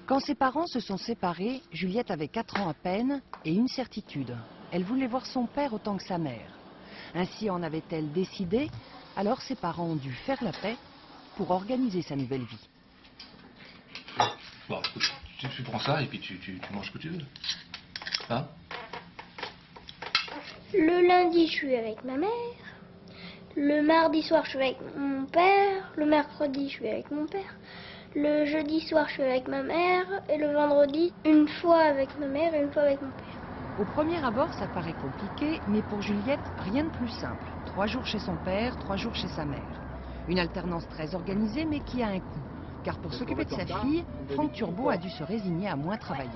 Quand ses parents se sont séparés, Juliette avait 4 ans à peine et une certitude. Elle voulait voir son père autant que sa mère. Ainsi en avait-elle décidé, alors ses parents ont dû faire la paix pour organiser sa nouvelle vie. Bon, tu prends ça et puis tu manges ce que tu veux. Hein? Le lundi, je suis avec ma mère. Le mardi soir, je suis avec mon père. Le mercredi, je suis avec mon père. Le jeudi soir, je suis avec ma mère. Et le vendredi, une fois avec ma mère et une fois avec mon père. Au premier abord, ça paraît compliqué, mais pour Juliette, rien de plus simple. 3 jours chez son père, 3 jours chez sa mère. Une alternance très organisée, mais qui a un coût. Car pour s'occuper de sa fille, Franck Turbo a dû se résigner à moins travailler.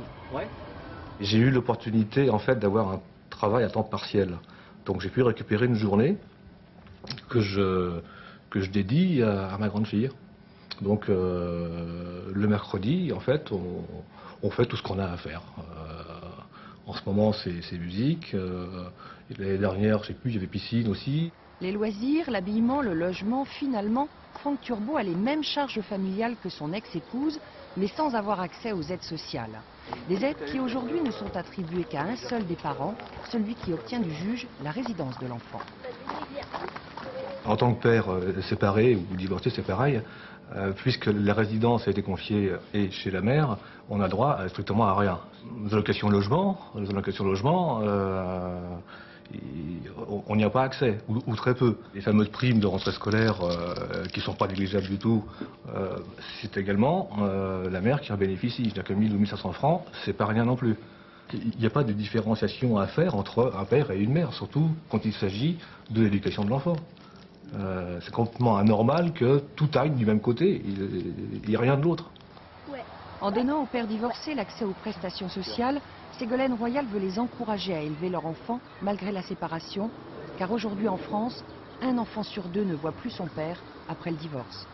J'ai eu l'opportunité en fait d'avoir un travail à temps partiel. Donc j'ai pu récupérer une journée que je dédie à ma grande fille. Donc le mercredi, en fait, on fait tout ce qu'on a à faire. En ce moment, c'est musique. L'année dernière, je sais plus, il y avait piscine aussi. Les loisirs, l'habillement, le logement, finalement, Franck Turbo a les mêmes charges familiales que son ex-épouse, mais sans avoir accès aux aides sociales. Des aides qui aujourd'hui ne sont attribuées qu'à un seul des parents, celui qui obtient du juge la résidence de l'enfant. En tant que père séparé ou divorcé, c'est pareil. Puisque la résidence a été confiée et chez la mère, on a droit strictement à rien. Les allocations logement, on n'y a pas accès, ou très peu. Les fameuses primes de rentrée scolaire qui ne sont pas négligeables du tout, c'est également la mère qui en bénéficie. C'est-à-dire que 1000 ou 1500 francs, c'est pas rien non plus. Il n'y a pas de différenciation à faire entre un père et une mère, surtout quand il s'agit de l'éducation de l'enfant. C'est complètement anormal que tout aille du même côté, il n'y a rien de l'autre. En donnant aux pères divorcés l'accès aux prestations sociales, Ségolène Royal veut les encourager à élever leur enfant malgré la séparation, car aujourd'hui en France, un enfant sur 2 ne voit plus son père après le divorce.